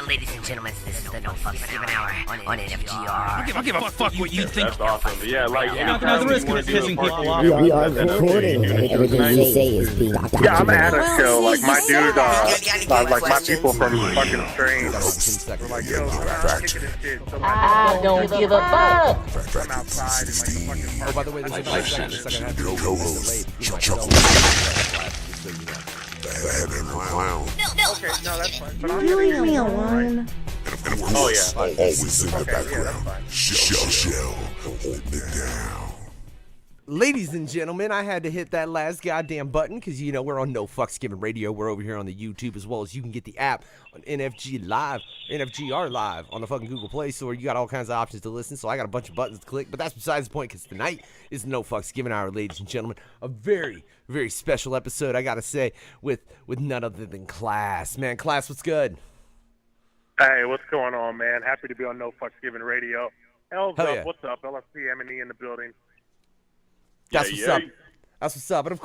ladies and gentlemen, this is the No Fucks Given Hour on NFGR. I don't give a fuck what you think. That's awesome. Yeah, like Not the risk of pissing people off. We are recording and everything we say is being documented. yeah, I'm at a show. Like my dude, like my people from fucking Strange. We're like, yo, I'm kicking this shit. So I don't give a fuck. I'm outside and like fucking. Oh, by the way, there's a nice second half of the Okay, no, that's fine. But I'm You leave me getting alone. Oh yeah. Always in the Okay, yeah, background. that's fine. Shell, holding it down. Ladies and gentlemen, I had to hit that last goddamn button because, you know, we're on No Fucks Given Radio. We're over here on the YouTube as well as you can get the app on NFGR Live on the fucking Google Play Store. You got all kinds of options to listen, so I got a bunch of buttons to click, but that's besides the point because tonight is No Fucks Given Hour, ladies and gentlemen. A very, very special episode, I got to say, with none other than Claas. Man, Claas, what's good? Hey, what's going on, man? Happy to be on No Fucks Given Radio. L's Hell up. yeah. What's up? LFC M&E in the building. That's what's up. That's what's up. And of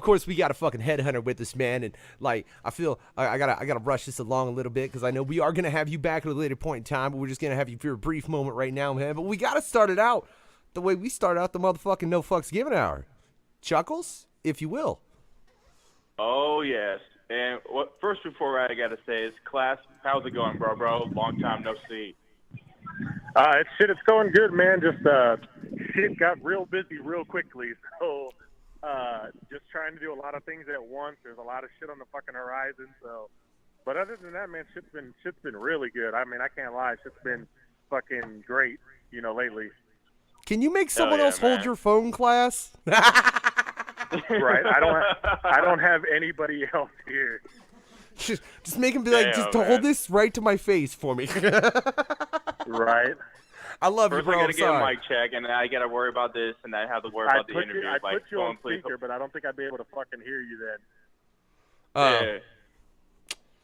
course, we got a fucking headhunter with us, man. And like, I feel I gotta rush this along a little bit because I know we are gonna have you back at a later point in time, but we're just gonna have you for a brief moment right now, man. But we gotta start it out the way we start out the motherfucking No Fucks Given Hour. Chuckles, if you will. Oh, yes. And first before I got to say is, Claas, how's it going, bro? Long time no see. It's going good, man. Just shit got real busy real quickly. So just trying to do a lot of things at once. There's a lot of shit on the fucking horizon. So, but other than that, man, shit's been really good. I mean, I can't lie. Shit's been fucking great, you know, lately. Can you make someone yeah, else hold man. your phone, Claas? Right? I don't have anybody else here. Just make him be like, Damn, just man. hold this right to my face for me. Right? I love First, you, bro. I got I'm to get a sorry. mic check, and then I got to worry about this, and I have to worry I about the put interview. you on please. speaker, but I don't think I'd be able to fucking hear you then. Yeah.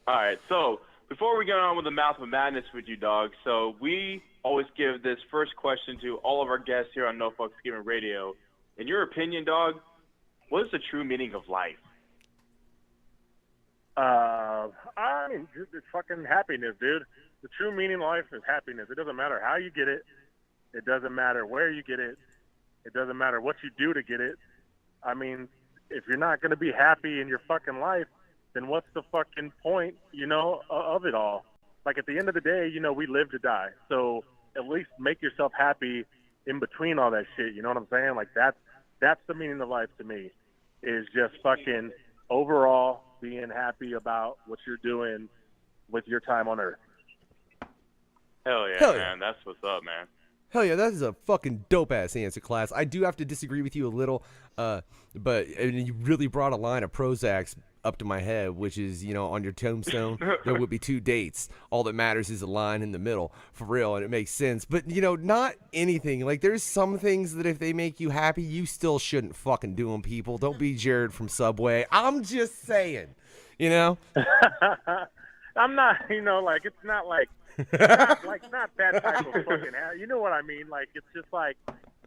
All right, so before we get on with the Mouth of Madness with you, dog, so we always give this first question to all of our guests here on No Fucks Given Radio. In your opinion, dog, what is the true meaning of life? I mean, it's fucking happiness, dude. The true meaning of life is happiness. It doesn't matter how you get it. It doesn't matter where you get it. It doesn't matter what you do to get it. I mean, if you're not going to be happy in your fucking life, then what's the fucking point, you know, of it all? Like, at the end of the day, you know, we live to die. So at least make yourself happy in between all that shit. You know what I'm saying? Like, that's the meaning of life to me, is just fucking overall being happy about what you're doing with your time on Earth. Hell yeah, Hell yeah. man. That's what's up, man. Hell yeah, that is a fucking dope-ass answer, Claas. I do have to disagree with you a little, but you really brought a line of Prozacs up to my head, which is, you know, on your tombstone, there would be 2 dates. All that matters is a line in the middle, for real, and it makes sense. But, you know, not anything. Like, there's some things that if they make you happy, you still shouldn't fucking do them, people. Don't be Jared from Subway. I'm just saying, you know? I'm not, you know, like, it's not like, not that type of fucking, you know what I mean? Like, it's just like,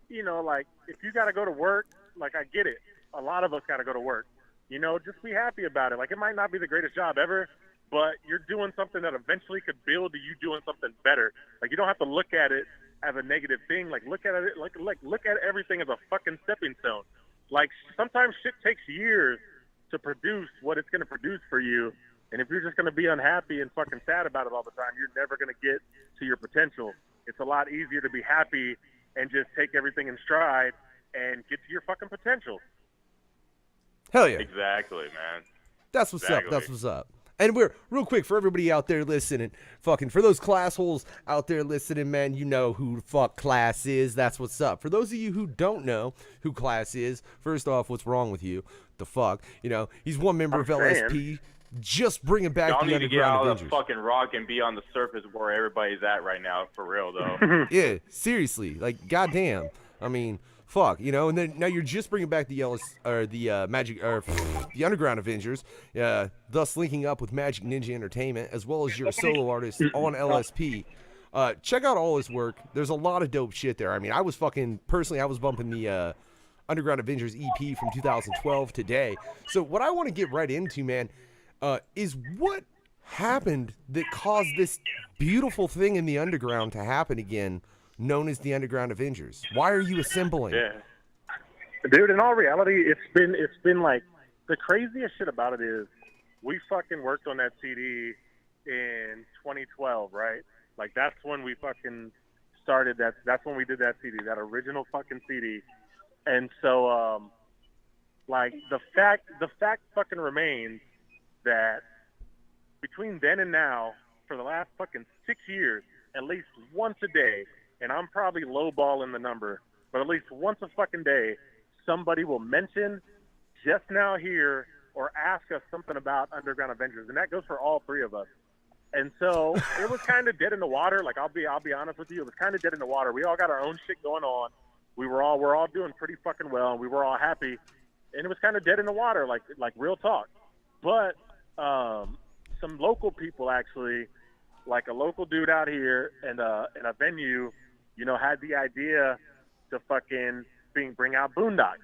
you know, like, if you got to go to work, like, I get it. A lot of us got to go to work. You know, just be happy about it. Like, it might not be the greatest job ever, but you're doing something that eventually could build to you doing something better. Like, you don't have to look at it as a negative thing. Like, look at it, like look at everything as a fucking stepping stone. Like, sometimes shit takes years to produce what it's going to produce for you. And if you're just going to be unhappy and fucking sad about it all the time, you're never going to get to your potential. It's a lot easier to be happy and just take everything in stride and get to your fucking potential. Hell yeah. Exactly, man. That's what's Exactly. up. That's what's up. And we're, real quick, for everybody out there listening, fucking, for those class holes out there listening, man, you know who the fuck Claas is. That's what's up. For those of you who don't know who Claas is, first off, what's wrong with you? The fuck? You know, he's one member of LSP, just bringing back Y'all the need to get out Underground of the Avengers. fucking rock and be on the surface where everybody's at right now, for real, though. Yeah, seriously. Like, goddamn. I mean, fuck, you know, and then now you're just bringing back the the Underground Avengers, thus linking up with Magic Ninja Entertainment, as well as you're a solo artist on LSP. Check out all his work. There's a lot of dope shit there. I mean, I was bumping the Underground Avengers EP from 2012 today. So what I want to get right into, man, is happened that caused this beautiful thing in the underground to happen again, known as the Underground Avengers? Why are you assembling? Yeah. Dude, in all reality, it's been like, the craziest shit about it is we fucking worked on that CD in 2012, right? Like, that's when we fucking started that's when we did that CD, that original fucking CD. And so, like, the fact fucking remains that between then and now, for the last fucking 6 years, at least once a day, and I'm probably lowballing the number, but at least once a fucking day, somebody will mention just now here or ask us something about Underground Avengers, and that goes for all three of us. And so it was kind of dead in the water. Like, I'll be honest with you, it was kind of dead in the water. We all got our own shit going on. We're all doing pretty fucking well, and we were all happy. And it was kind of dead in the water, like real talk. But some local people actually, like a local dude out here and a venue, you know, had the idea to fucking bring out Boondocks.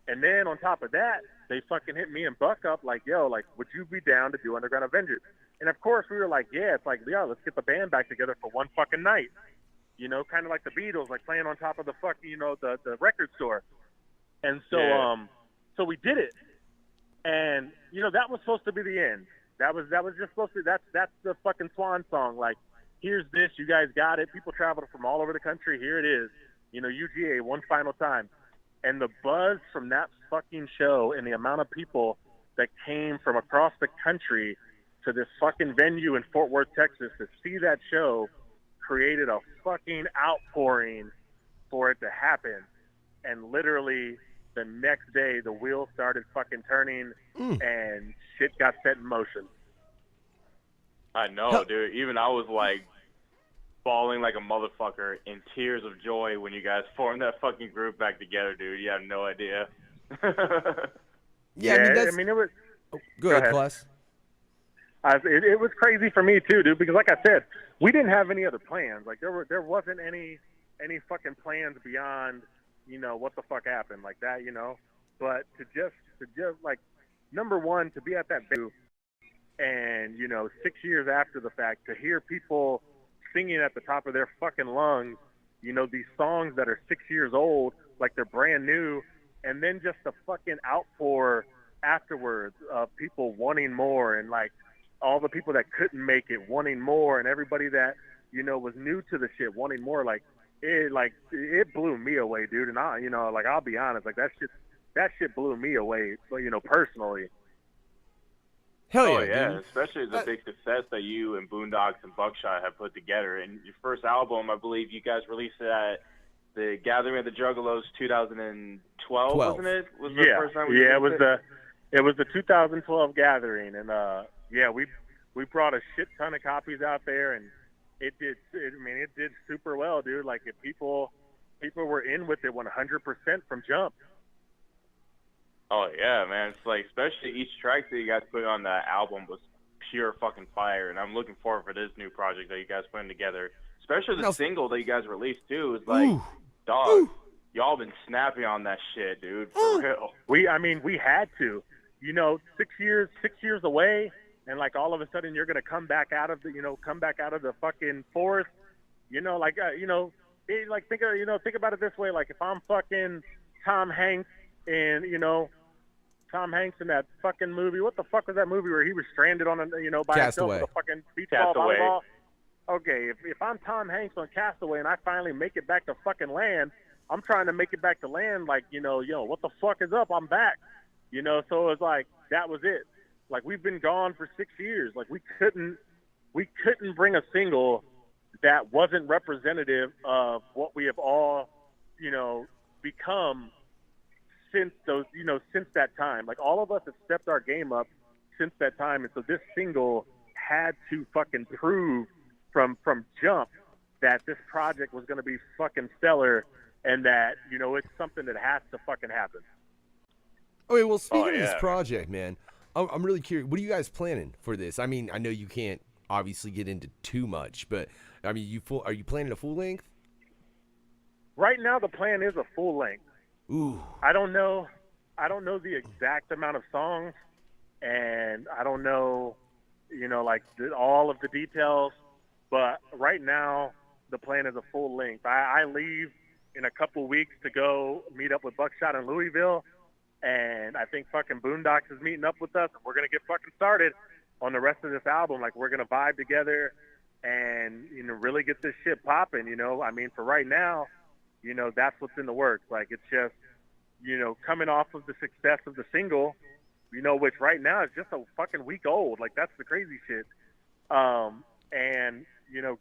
And then on top of that, they fucking hit me and Buck up like, yo, like, would you be down to do Underground Avengers? And of course we were like, yeah, it's like, yeah, let's get the band back together for one fucking night. You know, kind of like the Beatles, like playing on top of the fucking, you know, the record store. And so, so we did it. And, you know, that was supposed to be the end. That was just supposed to, that's the fucking swan song. Like, here's this, you guys got it. People traveled from all over the country. Here it is. You know, UGA, one final time. And the buzz from that fucking show and the amount of people that came from across the country to this fucking venue in Fort Worth, Texas to see that show created a fucking outpouring for it to happen. And literally the next day, the wheels started fucking turning and shit got set in motion. I know, dude. Even I was like bawling like a motherfucker in tears of joy when you guys formed that fucking group back together, dude. You have no idea. Yeah, I mean, it was. Go ahead, Claas. It was crazy for me too, dude. Because like I said, we didn't have any other plans. Like there wasn't any fucking plans beyond, you know, what the fuck happened like that, you know. But to just like, number one, to be at that venue, and you know, 6 years after the fact, to hear people singing at the top of their fucking lungs, you know, these songs that are 6 years old, like they're brand new, and then just the fucking outpour afterwards of people wanting more, and like all the people that couldn't make it wanting more, and everybody that, you know, was new to the shit wanting more, like it blew me away, dude. And I, you know, like, I'll be honest, like that shit blew me away, you know, personally. Hell yeah, oh, yeah, dude. especially the big success that you and Boondocks and Buckshot have put together. And your first album, I believe you guys released it at the Gathering of the Juggalos 2012, wasn't it? Was the first time we it was the 2012 Gathering, and we brought a shit ton of copies out there, and it did super well, dude. Like, if people were in with it 100% from jump. Oh yeah, man. It's like, especially each track that you guys put on that album was pure fucking fire, and I'm looking forward for this new project that you guys putting together. Especially the single that you guys released too. Is like, dog, y'all been snappy on that shit, dude. For real. We had to. You know, 6 years away, and like all of a sudden you're gonna come back out of the fucking forest. You know, like think about it this way. Like, if I'm fucking Tom Hanks and, you know, Tom Hanks in that fucking movie. What the fuck was that movie where he was stranded on by himself with a fucking beach ball volleyball? Okay, if I'm Tom Hanks on Castaway and I finally make it back to fucking land, I'm trying to make it back to land like, you know, what the fuck is up? I'm back. You know, so it was like, that was it. Like, we've been gone for 6 years. Like, we couldn't bring a single that wasn't representative of what we have all, you know, become since that time. Like, all of us have stepped our game up since that time, and so this single had to fucking prove from jump that this project was going to be fucking stellar, and that, you know, it's something that has to fucking happen. Okay, well, speaking of this project, man, I'm really curious. What are you guys planning for this? I mean, I know you can't obviously get into too much, but I mean, are you planning a full length? Right now, the plan is a full length. Ooh. I don't know the exact amount of songs, and I don't know like all of the details. But right now, the plan is a full length. I leave in a couple weeks to go meet up with Buckshot in Louisville, and I think fucking Boondocks is meeting up with us, and we're gonna get fucking started on the rest of this album. Like, we're gonna vibe together and really get this shit popping. I mean, for right now, that's what's in the works. Like, it's just coming off of the success of the single, which right now is just a fucking week old. Like, that's the crazy shit. And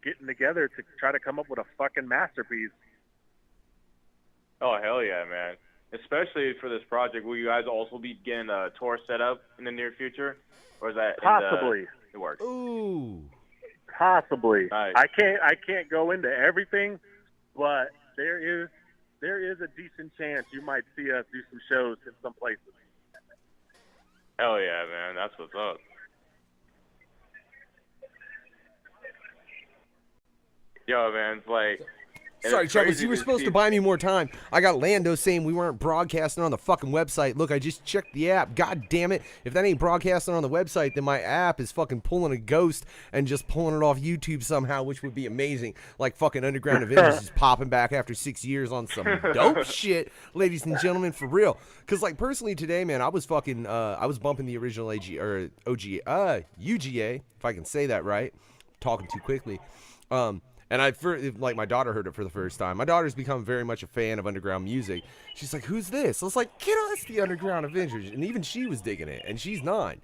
getting together to try to come up with a fucking masterpiece. Oh, hell yeah, man. Especially for this project, will you guys also be getting a tour set up in the near future? Or is that possibly in the works? Ooh. Possibly. Nice. I can't go into everything, but there is a decent chance you might see us do some shows in some places. Hell yeah, man. That's what's up. Yo, man, it's like... Sorry, it's Chuckklez, crazy you were to supposed see- to buy me more time. I got Lando saying we weren't broadcasting on the fucking website. Look, I just checked the app. God damn it. If that ain't broadcasting on the website, then my app is fucking pulling a ghost and just pulling it off YouTube somehow, which would be amazing. Like fucking Underground Avengers is popping back after 6 years on some dope shit, ladies and gentlemen, for real. Because, like, personally today, man, I was fucking, I was bumping the original UGA, if I can say that right. Talking too quickly. And like, my daughter heard it for the first time. My daughter's become very much a fan of underground music. She's like, who's this? I was like, kiddo, that's the Underground Avengers. And even she was digging it. And she's 9,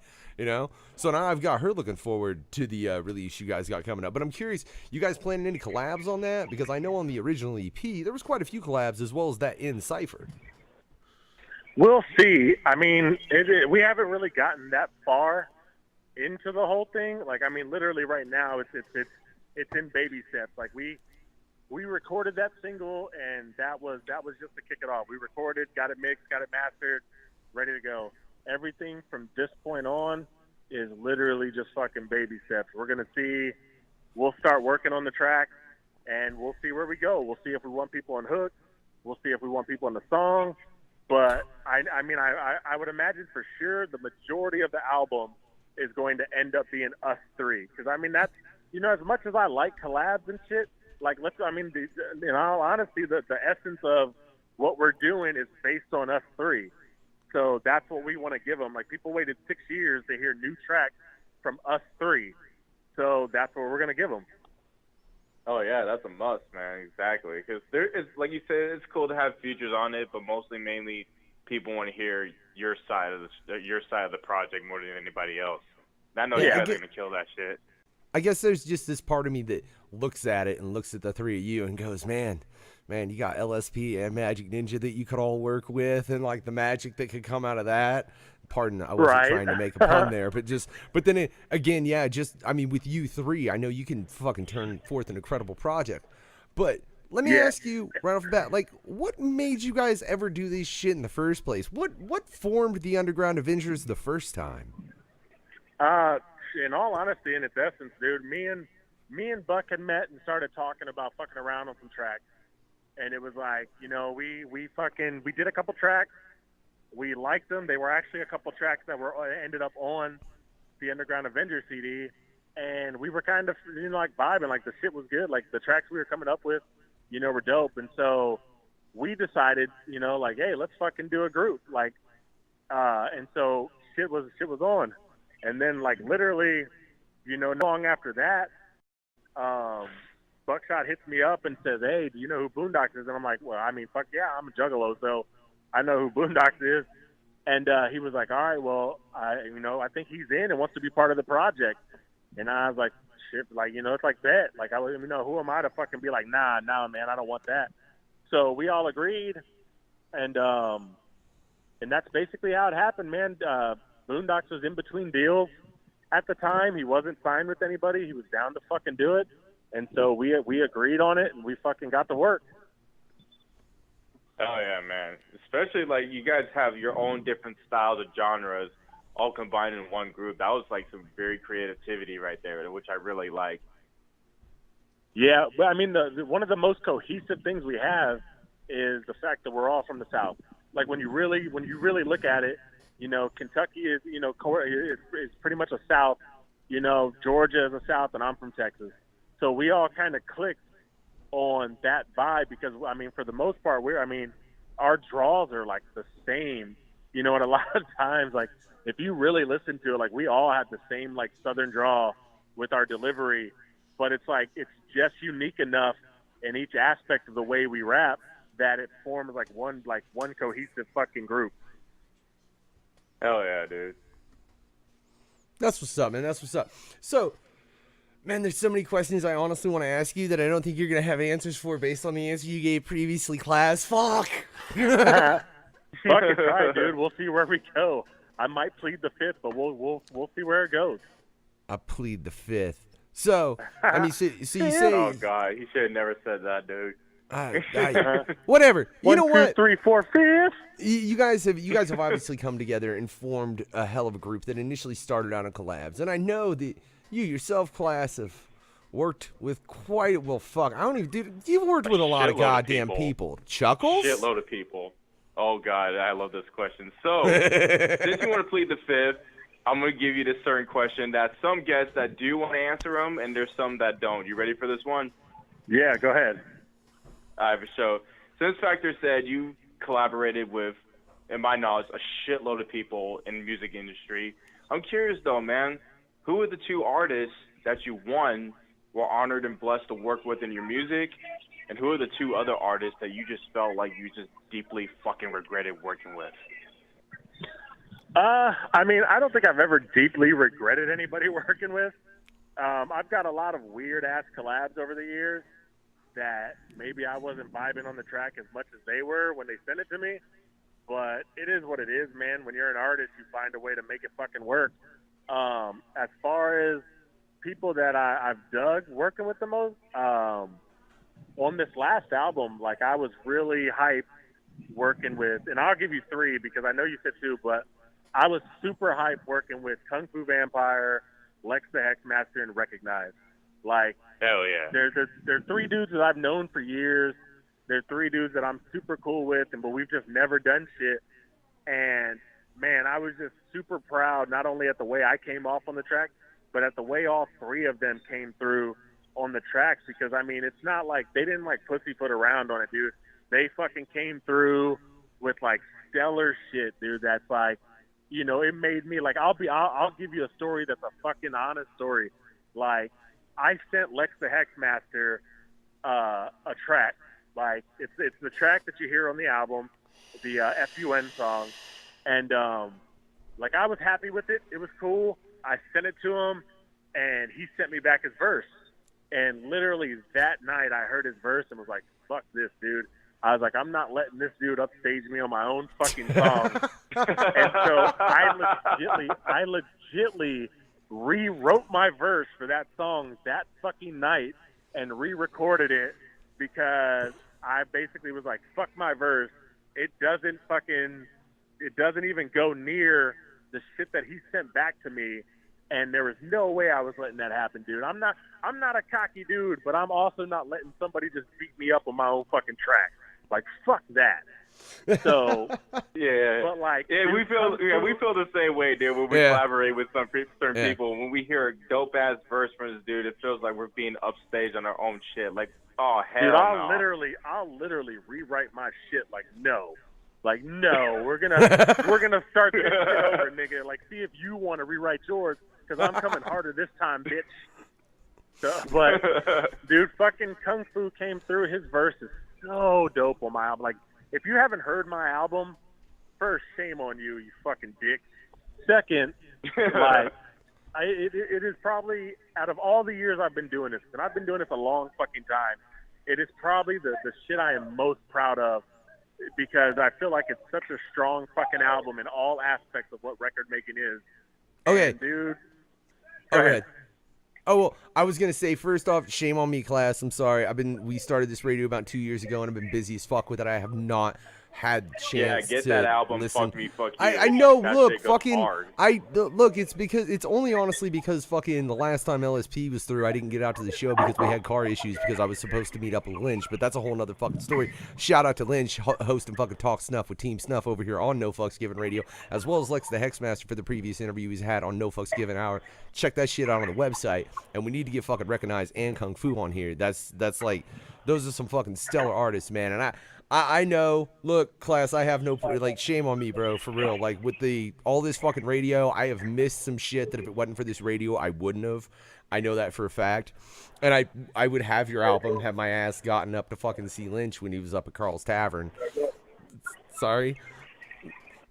So now I've got her looking forward to the release you guys got coming up. But I'm curious, you guys planning any collabs on that? Because I know on the original EP, there was quite a few collabs as well as that in Cypher. We'll see. I mean, we haven't really gotten that far into the whole thing. Like, I mean, literally right now, it's in baby steps. Like, we recorded that single, and that was just to kick it off. We recorded, got it mixed, got it mastered, ready to go. Everything from this point on is literally just fucking baby steps. We're gonna see. We'll start working on the track, and we'll see where we go. We'll see if we want people on hooks. We'll see if we want people on the song. But I mean, I would imagine for sure the majority of the album is going to end up being us three. Because I mean, that's, as much as I like collabs and shit, like, in all honesty, the essence of what we're doing is based on us three. So that's what we want to give them. Like, people waited 6 years to hear new tracks from us three. So that's what we're going to give them. Oh, yeah, that's a must, man. Exactly. Because there is, like you said, it's cool to have features on it, but mainly people want to hear your side of the project more than anybody else. And I know you guys are going to kill that shit. I guess there's just this part of me that looks at it and looks at the three of you and goes, man, you got LSP and Magic Ninja that you could all work with, and like the magic that could come out of that. Pardon, I wasn't trying to make a pun there, but then I mean, with you three, I know you can fucking turn forth an incredible project. But let me ask you right off the bat, like, what made you guys ever do this shit in the first place? What formed the Underground Avengers the first time? In all honesty, in its essence, dude, me and Buck had met and started talking about fucking around on some tracks. And it was like, we did a couple tracks. We liked them. They were actually a couple tracks that ended up on the Underground Avengers CD. And we were kind of, like, vibing. Like, the shit was good. Like, the tracks we were coming up with, were dope. And so we decided, like, hey, let's fucking do a group. Like, and so shit was on. And then, like, literally, not long after that, Buckshot hits me up and says, hey, do you know who Boondocks is? And I'm like, well, I mean, fuck yeah, I'm a juggalo, so I know who Boondocks is. And he was like, all right, well, I think he's in and wants to be part of the project. And I was like, shit, like, it's like that. Like, who am I to fucking be like, nah, man, I don't want that. So we all agreed, and that's basically how it happened, man. Boondocks was in between deals at the time. He wasn't signed with anybody. He was down to fucking do it. And so we agreed on it, and we fucking got to work. Oh, yeah, man. Especially, like, you guys have your own different styles of genres all combined in one group. That was, like, some very creativity right there, which I really like. Yeah, but I mean, one of the most cohesive things we have is the fact that we're all from the South. Like, when you really look at it, Kentucky is, is pretty much a South You know, Georgia is the South, and I'm from Texas. So we all kind of clicked on that vibe because, I mean, for the most part, our draws are like the same. You know, and a lot of times, like, if you really listen to it, like, we all have the same, like, Southern draw with our delivery, but it's like, it's just unique enough in each aspect of the way we rap that it forms like one cohesive fucking group. Hell yeah, dude. That's what's up, man. That's what's up. So, man, there's so many questions I honestly want to ask you that I don't think you're going to have answers for based on the answer you gave previously, Claas. Fuck! Fucking try, dude. We'll see where we go. I might plead the fifth, but we'll see where it goes. I plead the fifth. So, I mean, so you say... Oh, God. He should have never said that, dude. Whatever. You know One, what? 2, 3, 4, 5. You guys have obviously come together and formed a hell of a group that initially started out on collabs, and I know that you yourself, Claas, have worked with quite fuck. I don't even, dude. You've worked with a lot of goddamn people. Chuckklez? Shitload of people. Oh God, I love this question. So, since you want to plead the fifth, I'm gonna give you this certain question that some guests that do want to answer them, and there's some that don't. You ready for this one? Yeah, go ahead. All right, for sure. Since Factor said you collaborated with, in my knowledge, a shitload of people in the music industry, I'm curious though, man, who are the two artists that you, one, were honored and blessed to work with in your music, and who are the two other artists that you just felt like you just deeply fucking regretted working with? I mean, I don't think I've ever deeply regretted anybody working with. I've got a lot of weird-ass collabs over the years that maybe I wasn't vibing on the track as much as they were when they sent it to me. But it is what it is, man. When you're an artist, you find a way to make it fucking work. As far as people that I've dug working with the most, on this last album, like, I was really hyped working with, and I'll give you three because I know you said two, but I was super hyped working with Kung Fu Vampire, Lex the Hexmaster, and Recognize. Like, hell yeah. They're three dudes that I've known for years. They're three dudes that I'm super cool with, but we've just never done shit. And, man, I was just super proud, not only at the way I came off on the track, but at the way all three of them came through on the tracks. Because, I mean, it's not like they didn't, like, pussyfoot around on it, dude. They fucking came through with, like, stellar shit, dude. That's, like, you know, it made me, like, I'll give you a story that's a fucking honest story. Like, I sent Lex the Hexmaster a track. Like, it's the track that you hear on the album, the FUN song. And, like, I was happy with it. It was cool. I sent it to him, and he sent me back his verse. And literally that night I heard his verse and was like, fuck this, dude. I was like, I'm not letting this dude upstage me on my own fucking song. And so I legitly rewrote my verse for that song that fucking night and re-recorded it because I basically was like, fuck my verse. It doesn't even go near the shit that he sent back to me. And there was no way I was letting that happen, dude. I'm not a cocky dude, but I'm also not letting somebody just beat me up on my own fucking track. Like, fuck that. So yeah, but like, yeah, we feel the same way, dude. When we collaborate with certain people, when we hear a dope ass verse from this dude, it feels like we're being upstaged on our own shit. Like, oh hell, dude, no. I'll literally rewrite my shit. Like, no, we're gonna start this shit over, nigga. Like, see if you want to rewrite yours, because I'm coming harder this time, bitch. So, but dude, fucking Kung Fu came through. His verse is so dope on my album. Like, if you haven't heard my album, first, shame on you, you fucking dick. Second, like, it is probably, out of all the years I've been doing this, and I've been doing this a long fucking time, it is probably the shit I am most proud of, because I feel like it's such a strong fucking album in all aspects of what record making is. Okay. And, dude. Go ahead. Oh, well, I was going to say, first off, shame on me, Claas. I'm sorry. We started this radio about 2 years ago, and I've been busy as fuck with it. I have not had chance Yeah, get to that album. listen. Fuck me, fuck you. I know. That Look, shit goes fucking. hard. Look. It's because it's only honestly because fucking the last time LSP was through, I didn't get out to the show because we had car issues because I was supposed to meet up with Lynch. But that's a whole nother fucking story. Shout out to Lynch hosting fucking Talk Snuff with Team Snuff over here on No Fucks Given Radio, as well as Lex the Hexmaster for the previous interview he's had on No Fucks Given Hour. Check that shit out on the website, and we need to get fucking Recognized and Kung Fu on here. That's like, those are some fucking stellar artists, man. And I know, look, Class, I have no, like, shame on me, bro, for real. Like, with all this fucking radio, I have missed some shit that if it wasn't for this radio, I wouldn't have. I know that for a fact. And I would have your album, have my ass gotten up to fucking see Lynch when he was up at Carl's Tavern. Sorry.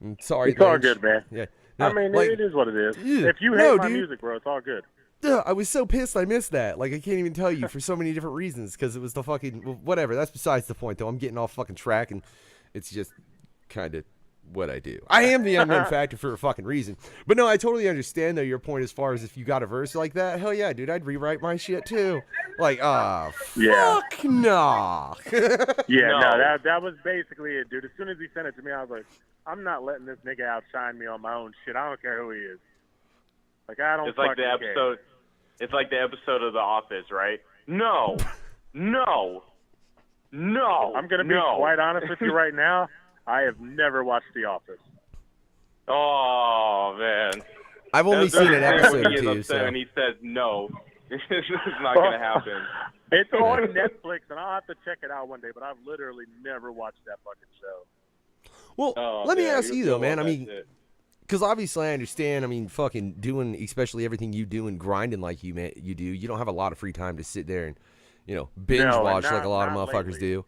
I'm sorry, It's all Lynch. good, man. Yeah. I No, mean, like, it is what it is. yeah. If you hate No, my dude. music, bro, it's all good. Duh, I was so pissed I missed that. Like, I can't even tell you for so many different reasons because it was the fucking... Well, whatever. That's besides the point, though. I'm getting off fucking track, and it's just kind of what I do. I am the unknown factor for a fucking reason. But no, I totally understand, though, your point as far as if you got a verse like that. Hell yeah, dude. I'd rewrite my shit, too. Like, Yeah. fuck nah. Yeah, No. no, that was basically it, dude. As soon as he sent it to me, I was like, I'm not letting this nigga outshine me on my own shit. I don't care who he is. Like, I don't It's like the fucking episode. It's like the episode of The Office, right? No, no, no. I'm going to be quite honest with you right now. I have never watched The Office. Oh man. I've only seen an episode or He is two, upset so... and he says no. This is not gonna happen. It's on Netflix, and I'll have to check it out one day, but I've literally never watched that fucking show. Well, Oh, let me yeah, ask you're you, though, cool man. I on that mean... shit. Because obviously I understand, I mean, fucking doing, especially everything you do and grinding like you do, you don't have a lot of free time to sit there and, binge No, watch not- like a lot of not motherfuckers lately. do.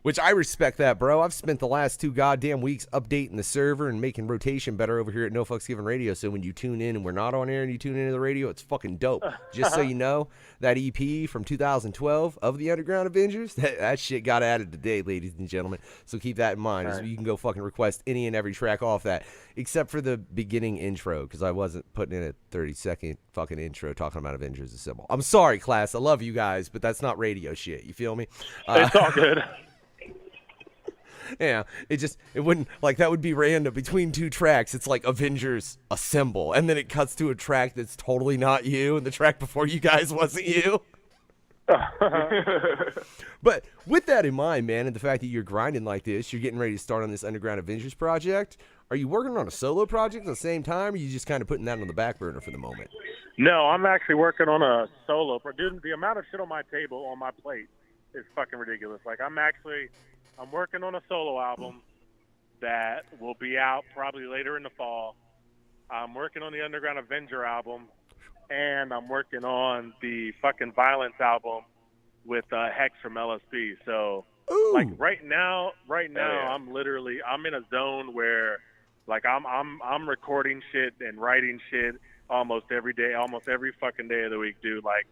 Which I respect that, bro. I've spent the last 2 goddamn weeks updating the server and making rotation better over here at No Fucks Given Radio. So when you tune in and we're not on air and you tune into the radio, it's fucking dope. Just so you know, that EP from 2012 of the Underground Avengers, that shit got added today, ladies and gentlemen. So keep that in mind. Right. You can go fucking request any and every track off that, except for the beginning intro, because I wasn't putting in a 30-second fucking intro talking about Avengers Assemble. I'm sorry, Class. I love you guys, but that's not radio shit. You feel me? It's all good. Yeah, it wouldn't, like, that would be random. Between 2 tracks, it's like Avengers Assemble, and then it cuts to a track that's totally not you, and the track before you guys wasn't you. But with that in mind, man, and the fact that you're grinding like this, you're getting ready to start on this Underground Avengers project, are you working on a solo project at the same time, or are you just kind of putting that on the back burner for the moment? No, I'm actually working on a solo. Dude, the amount of shit on my table, on my plate, is fucking ridiculous. Like, I'm working on a solo album that will be out probably later in the fall. I'm working on the Underground Avenger album, and I'm working on the fucking Violence album with Hex from LSP. So, Ooh. like, right now, yeah. I'm in a zone where, like, I'm recording shit and writing shit almost every day, almost every fucking day of the week, dude. Like,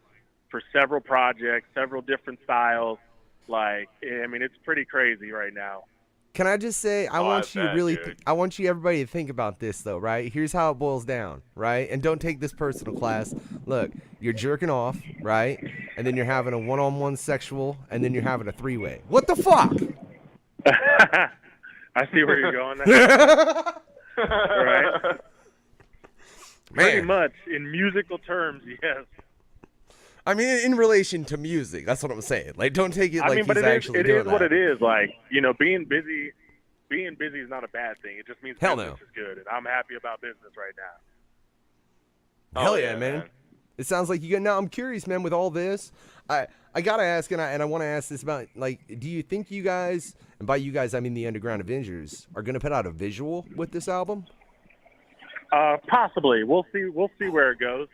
for several projects, several different styles. Like, I mean, it's pretty crazy right now. Can I just say, I want you everybody to think about this, though, right? Here's how it boils down, right? And don't take this personal, Class. Look, you're jerking off, right? And then you're having a one-on-one sexual, and then you're having a 3-way. What the fuck? I see where you're going. Right? Pretty much, in musical terms, yes. I mean, in relation to music, that's what I'm saying. Like, don't take it like but he's actually it doing is that. what it is. Like, being busy is not a bad thing. It just means Hell business no. is good, and I'm happy about business right now. Hell Oh, yeah, yeah, man. man. It sounds like you got. Now, I'm curious, man, with all this, I gotta ask, and I want to ask this about, like, do you think you guys, and by you guys I mean the Underground Avengers, are gonna put out a visual with this album? Possibly. We'll see where it goes.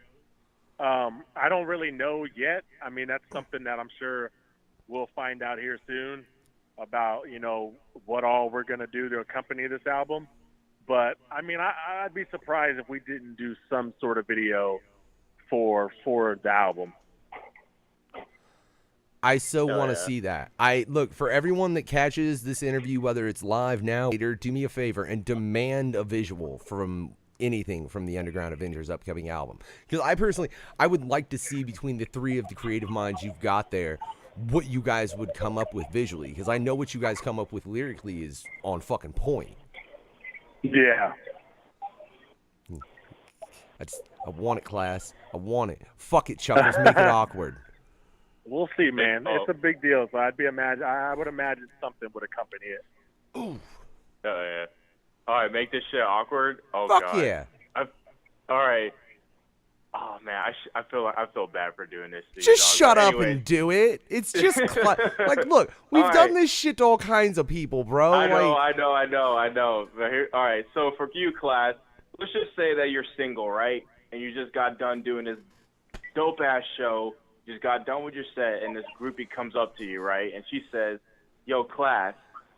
I don't really know yet. I mean, that's something that I'm sure we'll find out here soon about, what all we're going to do to accompany this album. But, I mean, I'd be surprised if we didn't do some sort of video for the album. I so want to see that. Look, for everyone that catches this interview, whether it's live now or later, do me a favor and demand a visual from anything from the Underground Avengers upcoming album. Because I would like to see, between the 3 of the creative minds you've got there, what you guys would come up with visually, because I know what you guys come up with lyrically is on fucking point. Yeah. I want it, Class. I want it. Fuck it, Chuckles. Make it awkward. We'll see, man. It's a big deal, so I would imagine something would accompany it. Ooh. Oh, yeah. All right, make this shit awkward. Oh, Fuck God. yeah. All right. Oh man, I feel bad for doing this. To you, Just dog. shut But up anyway. and do it. It's just like, look, we've done this shit to all kinds of people, bro. I know. But here, all right, so for you, Class, let's just say that you're single, right? And you just got done doing this dope ass show. You just got done with your set, and this groupie comes up to you, right? And she says, "Yo, Class,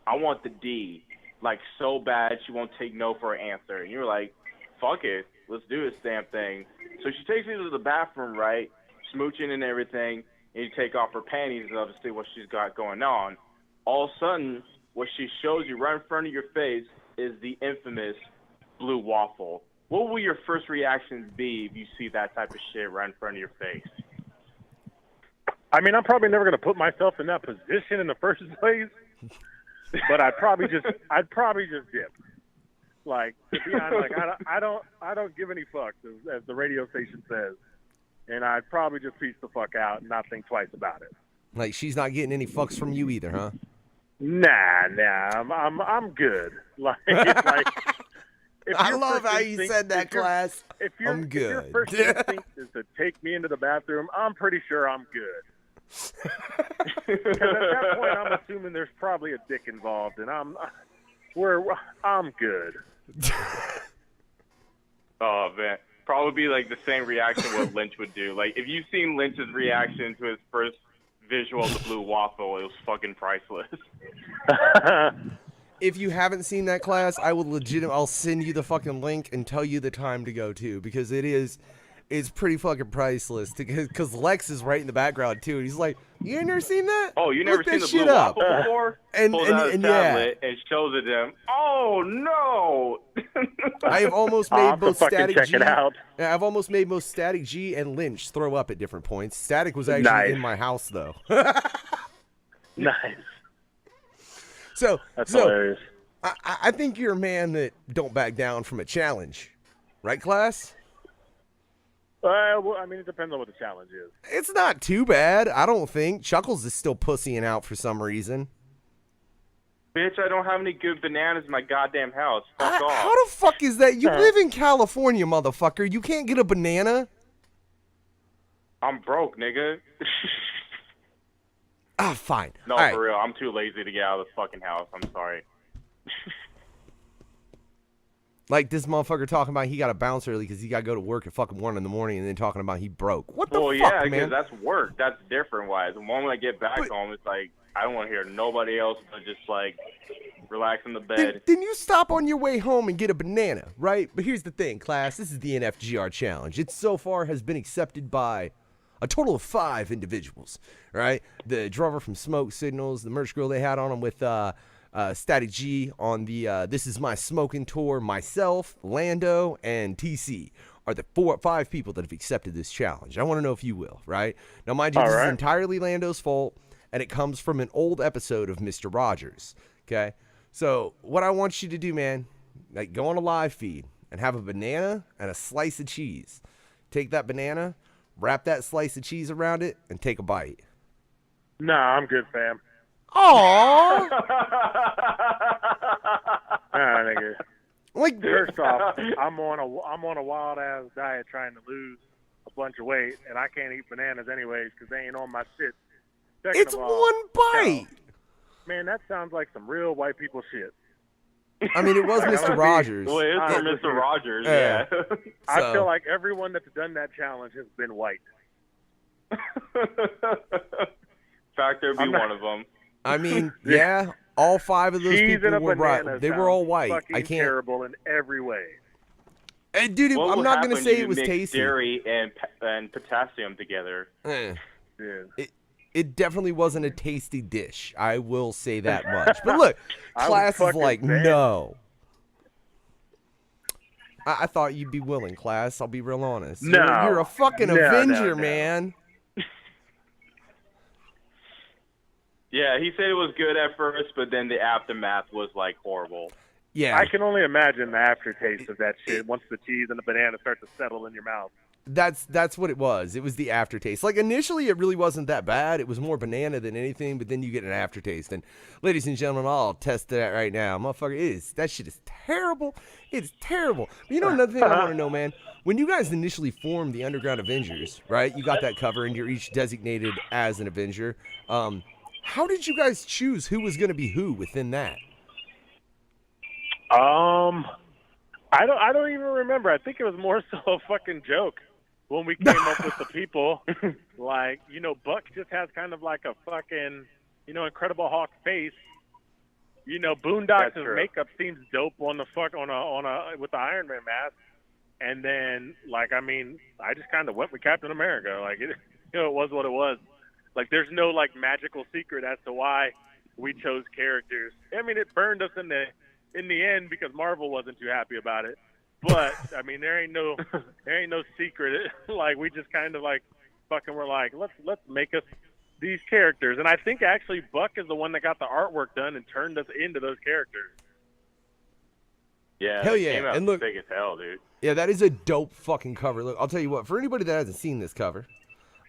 I want the D, like so bad she won't take no for an answer." And you're like, "Fuck it, let's do this damn thing." So she takes you to the bathroom, right? Smooching and everything, and you take off her panties and see what she's got going on. All of a sudden, what she shows you right in front of your face is the infamous blue waffle. What will your first reactions be if you see that type of shit right in front of your face? I mean, I'm probably never going to put myself in that position in the first place, but I'd probably just dip. Like, to be honest, like I don't give any fucks, as the radio station says, and I'd probably just piece the fuck out and not think twice about it. Like, she's not getting any fucks from you either, huh? Nah, I'm good. Like, if I your love first how you instinct- said that, if your- Class. If I'm If your good. first instinct is to take me into the bathroom, I'm pretty sure I'm good. Because at that point, I'm assuming there's probably a dick involved, and I'm good. Oh man, probably be like the same reaction what Lynch would do. Like if you've seen Lynch's reaction to his first visual of the blue waffle, it was fucking priceless. If you haven't seen that, Class, I will I'll send you the fucking link and tell you the time to go to, because it's pretty fucking priceless. Because Lex is right in the background too, and he's like, "You ain't never seen that? Oh, you Look never seen that the blue shit up." waffle before? And Pulls out his yeah, tablet and shows it to him. Oh no! I have almost I'll made have to both fucking Static check G. it out. Yeah, I've almost made both Static G and Lynch throw up at different points. Static was actually Nice. in my house though. Nice. So That's hilarious. I think you're a man that don't back down from a challenge, right, Class? Well, I mean, it depends on what the challenge is. It's not too bad, I don't think. Chuckles is still pussying out for some reason. Bitch, I don't have any good bananas in my goddamn house. Fuck off. How the fuck is that? You live in California, motherfucker. You can't get a banana? I'm broke, nigga. Ah, fine. No, All right. for real. I'm too lazy to get out of the fucking house. I'm sorry. Like this motherfucker talking about he got to bounce early because he got to go to work at fucking 1 in the morning, and then talking about he broke. What the Well, fuck, yeah, man? because that's work. That's different. Wise. The moment I get back home, it's like I don't want to hear nobody else but just like relax in the bed. Then you stop on your way home and get a banana, right? But here's the thing, Class. This is the NFGR challenge. It so far has been accepted by a total of 5 individuals, right? The drummer from Smoke Signals, the merch girl they had on him with Static G on the This Is My Smoking tour, myself, Lando, and TC are the 5 people that have accepted this challenge. I want to know if you will, right? Now, mind you, this is entirely Lando's fault, and it comes from an old episode of Mr. Rogers, okay? So what I want you to do, man, like go on a live feed and have a banana and a slice of cheese. Take that banana, wrap that slice of cheese around it, and take a bite. Nah, I'm good, fam. Aww. Nigga. Like, First off, I'm on a wild ass diet trying to lose a bunch of weight, and I can't eat bananas anyways because they ain't on my shit. Second it's of all, one bite. man, that sounds like some real white people shit. I mean, it was Like, Mr. Rogers. Well, it's for Mr. Rogers, yeah. I So- feel like everyone that's done that challenge has been white. Factor be I'm not- one of them. I mean, yeah, all 5 of those Cheese people and a were banana right. They were sounds all white. fucking I can't. terrible in every way. Hey, dude, What I'm would not gonna happen say if it was you mix tasty. dairy and potassium together. Eh. Yeah. It definitely wasn't a tasty dish. I will say that much. But look, I was Class is fucking like, bad. no. I thought you'd be willing, Class. I'll be real honest. No. You're a fucking No, Avenger, no. man. Yeah, he said it was good at first, but then the aftermath was like horrible. Yeah, I can only imagine the aftertaste of that shit once the cheese and the banana start to settle in your mouth. that's what it was. It was the aftertaste. Like initially, it really wasn't that bad. It was more banana than anything, but then you get an aftertaste. And ladies and gentlemen, I'll test that right now, motherfucker. That shit is terrible. It's terrible. But you know another thing I want to know, man. When you guys initially formed the Underground Avengers, right? You got that cover, and you're each designated as an Avenger. How did you guys choose who was going to be who within that? I don't even remember. I think it was more so a fucking joke when we came up with the people. Like, you know, Buck just has kind of like a fucking, you know, Incredible Hulk face. You know, Boondocks' makeup seems dope on the with the Iron Man mask. And then, like, I mean, I just kind of went with Captain America. Like, it was what it was. Like, there's no like magical secret as to why we chose characters. I mean, it burned us in the end because Marvel wasn't too happy about it. But I mean, there ain't no secret. Like, we just kind of like fucking were like, let's make us these characters. And I think actually Buck is the one that got the artwork done and turned us into those characters. Yeah, hell yeah! Came out and look, big as hell, dude. Yeah, that is a dope fucking cover. Look, I'll tell you what. For anybody that hasn't seen this cover,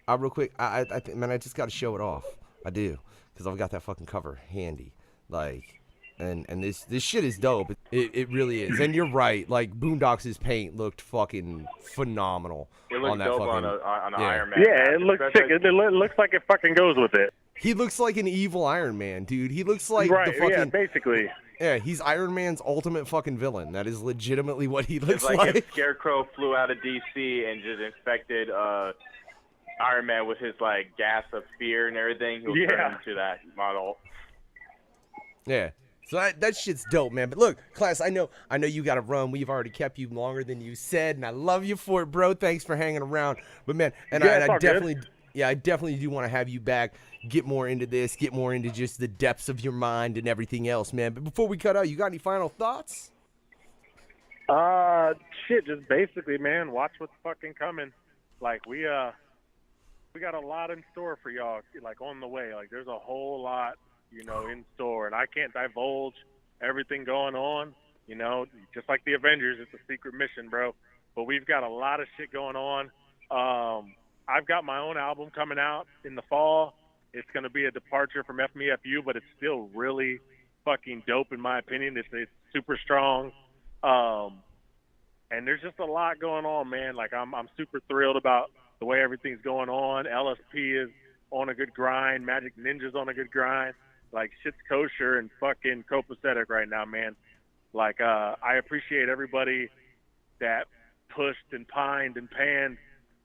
real quick, I think, man, I just got to show it off. I do, because I've got that fucking cover handy. Like, and this shit is dope. It really is. And you're right. Like, Boondocks' paint looked fucking phenomenal. It looks on that dope fucking, on an Iron Man. Yeah, it looks sick. It looks like it fucking goes with it. He looks like an evil Iron Man, dude. He looks like right. the fucking, yeah, basically. Yeah, he's Iron Man's ultimate fucking villain. That is legitimately what he looks It's like if Scarecrow flew out of DC and just infected Iron Man with his like gas of fear and everything. He'll turn into that model. Yeah. So that shit's dope, man. But look, Claas, I know you got to run. We've already kept you longer than you said, and I love you for it, bro. Thanks for hanging around. But man, and I definitely, I definitely do want to have you back. Get more into this. Get more into just the depths of your mind and everything else, man. But before we cut out, you got any final thoughts? Shit, just basically, man, watch what's fucking coming. Like, we got a lot in store for y'all, like, on the way. Like, there's a whole lot, you know, in store. And I can't divulge everything going on, you know. Just like the Avengers, it's a secret mission, bro. But we've got a lot of shit going on. I've got my own album coming out in the fall. It's going to be a departure from FMEFU, but it's still really fucking dope in my opinion. It's super strong. And there's just a lot going on, man. Like, I'm super thrilled about the way everything's going on. LSP is on a good grind. Magic Ninja's on a good grind. Like, shit's kosher and fucking copacetic right now, man. Like, I appreciate everybody that pushed and pined and panned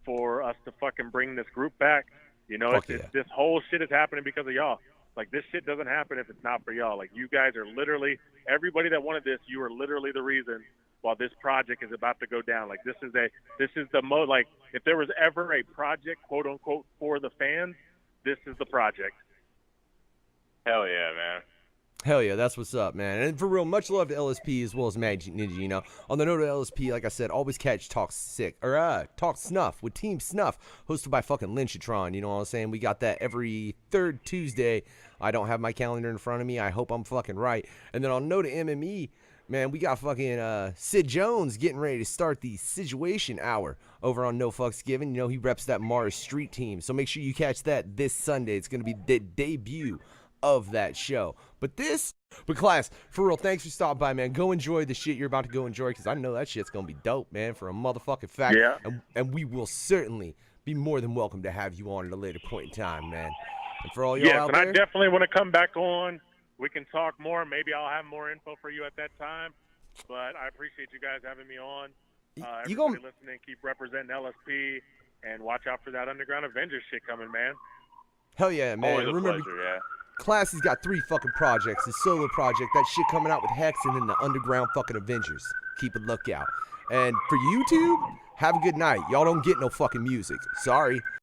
for us to fucking bring this group back. You know, this whole shit is happening because of y'all. Like, this shit doesn't happen if it's not for y'all. Like, you guys are literally, everybody that wanted this, you are literally the reason why this project is about to go down. Like, this is like, if there was ever a project, quote unquote, for the fans, this is the project. Hell yeah, man. Hell yeah, that's what's up, man. And for real, much love to LSP as well as Magic Ninja, you know. On the note of LSP, like I said, always catch Talk Snuff with Team Snuff, hosted by fucking Lynchatron, you know what I'm saying? We got that every third Tuesday. I don't have my calendar in front of me. I hope I'm fucking right. And then on note of MME, man, we got fucking Sid Jones getting ready to start the Situation Hour over on No Fucks Given. You know, he reps that Mars Street team. So make sure you catch that this Sunday. It's going to be the debut of that show. But Claas, for real, thanks for stopping by, man. Go enjoy the shit you're about to go enjoy, because I know that shit's going to be dope, man, for a motherfucking fact. Yeah. And we will certainly be more than welcome to have you on at a later point in time, man. And for all y'all out there. I definitely want to come back on. We can talk more. Maybe I'll have more info for you at that time. But I appreciate you guys having me on. Everybody listening, keep representing LSP, and watch out for that Underground Avengers shit coming, man. Hell yeah, man. Always a Remember, pleasure, yeah. Claas has got 3 fucking projects. His solo project, that shit coming out with Hex, and then the Underground fucking Avengers. Keep a lookout. And for YouTube, have a good night. Y'all don't get no fucking music. Sorry.